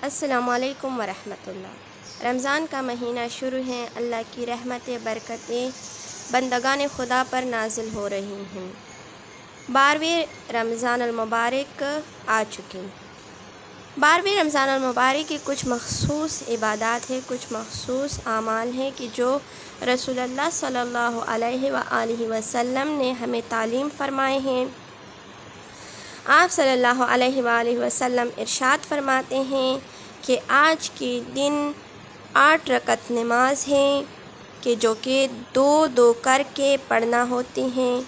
السلام علیکم ورحمۃ اللہ۔ رمضان کا مہینہ شروع ہے، اللہ کی رحمتیں برکتیں بندگان خدا پر نازل ہو رہی ہیں۔ 12ویں رمضان المبارک آ چکی۔ 12ویں رمضان المبارک کی کچھ مخصوص عبادات ہیں، کچھ مخصوص اعمال ہیں کہ جو رسول اللہ صلی اللہ علیہ وآلہ وسلم نے ہمیں تعلیم فرمائے ہیں۔ آپ صلی اللہ علیہ وآلہ وسلم ارشاد فرماتے ہیں کہ آج کے دن 8 رکعت نماز ہے کہ جو کہ دو کر کے پڑھنا ہوتی ہیں۔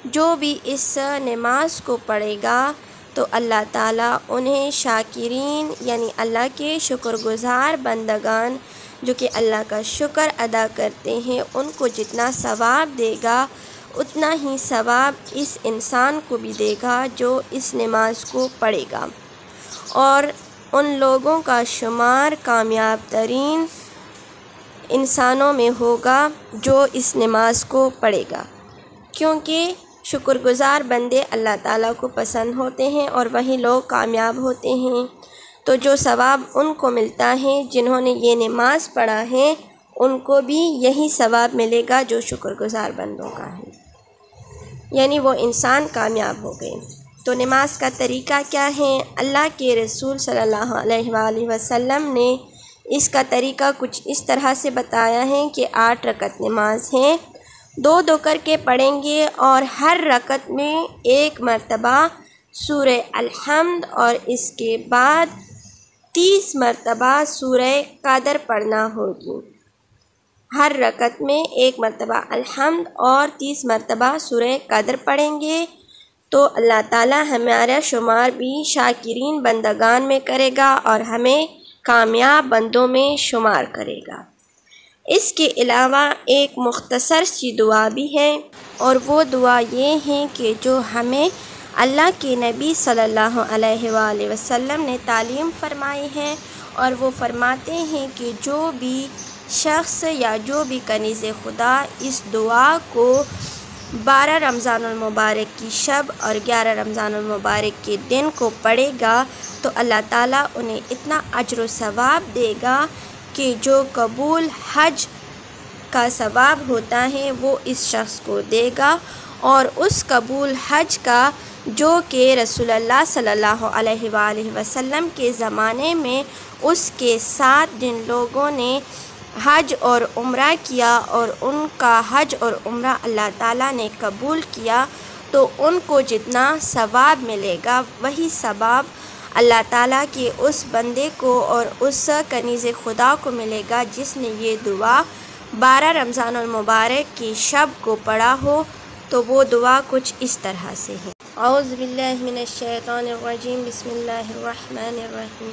جو بھی اس نماز کو پڑھے گا تو اللہ تعالیٰ انہیں شاکرین یعنی اللہ کے شکر گزار بندگان جو کہ اللہ کا شکر ادا کرتے ہیں ان کو جتنا ثواب دے گا اتنا ہی ثواب اس انسان کو بھی دے گا جو اس نماز کو پڑھے گا، اور ان لوگوں کا شمار کامیاب ترین انسانوں میں ہوگا جو اس نماز کو پڑھے گا، کیونکہ شکر گزار بندے اللہ تعالیٰ کو پسند ہوتے ہیں اور وہی لوگ کامیاب ہوتے ہیں۔ تو جو ثواب ان کو ملتا ہے جنہوں نے یہ نماز پڑھا ہے ان کو بھی یہی ثواب ملے گا جو شکر گزار بندوں کا ہے، یعنی وہ انسان کامیاب ہو گئے۔ تو نماز کا طریقہ کیا ہے؟ اللہ کے رسول صلی اللہ علیہ وآلہ وسلم نے اس کا طریقہ کچھ اس طرح سے بتایا ہے کہ 8 رکعت نماز ہے، 2 کر کے پڑھیں گے اور ہر رکعت میں 1 مرتبہ سورہ الحمد اور اس کے بعد 30 مرتبہ سورہ قدر پڑھنا ہوگی۔ ہر رکعت میں 1 مرتبہ الحمد اور 30 مرتبہ سورہ قدر پڑھیں گے تو اللہ تعالیٰ ہمارا شمار بھی شاکرین بندگان میں کرے گا اور ہمیں کامیاب بندوں میں شمار کرے گا۔ اس کے علاوہ ایک مختصر سی دعا بھی ہے، اور وہ دعا یہ ہے کہ جو ہمیں اللہ کے نبی صلی اللہ علیہ وآلہ وسلم نے تعلیم فرمائی ہے، اور وہ فرماتے ہیں کہ جو بھی شخص یا جو بھی کنیز خدا اس دعا کو 12 رمضان المبارک کی شب اور 11 رمضان المبارک کے دن کو پڑھے گا تو اللہ تعالیٰ انہیں اتنا اجر و ثواب دے گا کہ جو قبول حج کا ثواب ہوتا ہے وہ اس شخص کو دے گا، اور اس قبول حج کا جو کہ رسول اللہ صلی اللہ علیہ وآلہ وسلم کے زمانے میں اس کے ساتھ جن لوگوں نے حج اور عمرہ کیا اور ان کا حج اور عمرہ اللہ تعالیٰ نے قبول کیا تو ان کو جتنا ثواب ملے گا وہی ثواب اللہ تعالیٰ کے اس بندے کو اور اس کنیز خدا کو ملے گا جس نے یہ دعا 12 رمضان المبارک کی شب کو پڑھا ہو۔ تو وہ دعا کچھ اس طرح سے ہے۔ اعوذ باللہ من الشیطان الرجیم، بسم اللہ الرحمن الرحیم۔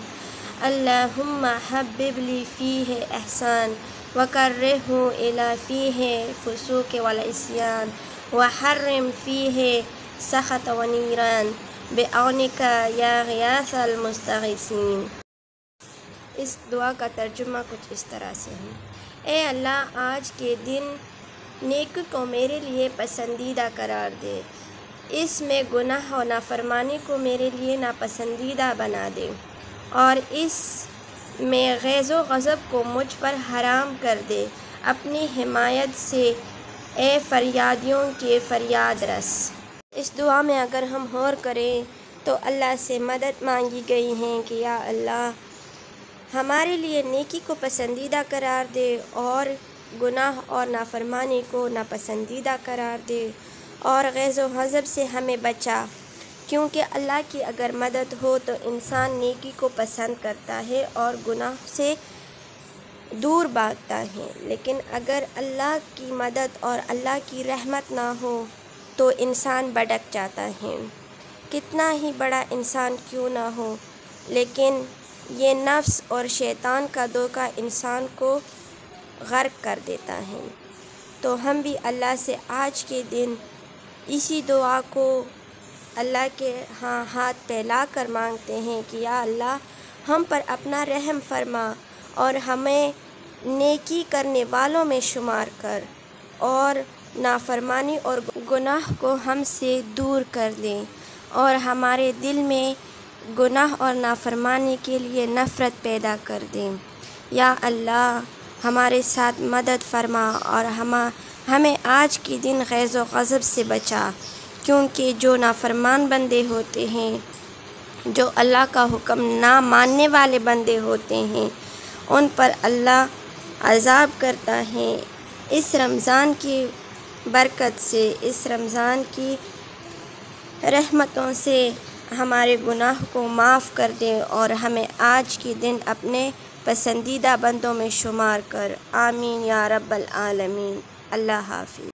اللہم حبب لی فیہ احسان وکرہ الی فیہ فسوق والعصیان وحرم فیہ سخط ونیران بعونک یا غیاث المستغیثین۔ اس دعا کا ترجمہ کچھ اس طرح سے ہے۔ اے اللہ، آج کے دن نیکی کو میرے لیے پسندیدہ قرار دے، اس میں گناہ و نافرمانی کو میرے لیے ناپسندیدہ بنا دے، اور اس میں غیظ و غضب کو مجھ پر حرام کر دے۔ اپنی حمایت سے اے فریادیوں کے فریاد رس۔ اس دعا میں اگر ہم غور کریں تو اللہ سے مدد مانگی گئی ہے کہ یا اللہ ہمارے لیے نیکی کو پسندیدہ قرار دے اور گناہ اور نافرمانی کو ناپسندیدہ قرار دے، اور غیظ و غضب سے ہمیں بچا، کیونکہ اللہ کی اگر مدد ہو تو انسان نیکی کو پسند کرتا ہے اور گناہ سے دور بھاگتا ہے، لیکن اگر اللہ کی مدد اور اللہ کی رحمت نہ ہو تو انسان بھٹک جاتا ہے، کتنا ہی بڑا انسان کیوں نہ ہو، لیکن یہ نفس اور شیطان کا دھوکہ انسان کو غرق کر دیتا ہے۔ تو ہم بھی اللہ سے آج کے دن اسی دعا کو اللہ کے ہاتھ پھیلا کر مانگتے ہیں کہ یا اللہ ہم پر اپنا رحم فرما اور ہمیں نیکی کرنے والوں میں شمار کر، اور نافرمانی اور گناہ کو ہم سے دور کر دیں، اور ہمارے دل میں گناہ اور نافرمانی کے لیے نفرت پیدا کر دیں۔ یا اللہ ہمارے ساتھ مدد فرما اور ہمیں آج کے دن غیظ و غضب سے بچا، کیونکہ جو نافرمان بندے ہوتے ہیں، جو اللہ کا حکم نہ ماننے والے بندے ہوتے ہیں، ان پر اللہ عذاب کرتا ہے۔ اس رمضان کی برکت سے، اس رمضان کی رحمتوں سے ہمارے گناہ کو معاف کر دے اور ہمیں آج کے دن اپنے پسندیدہ بندوں میں شمار کر۔ آمین یا رب العالمین۔ اللہ حافظ۔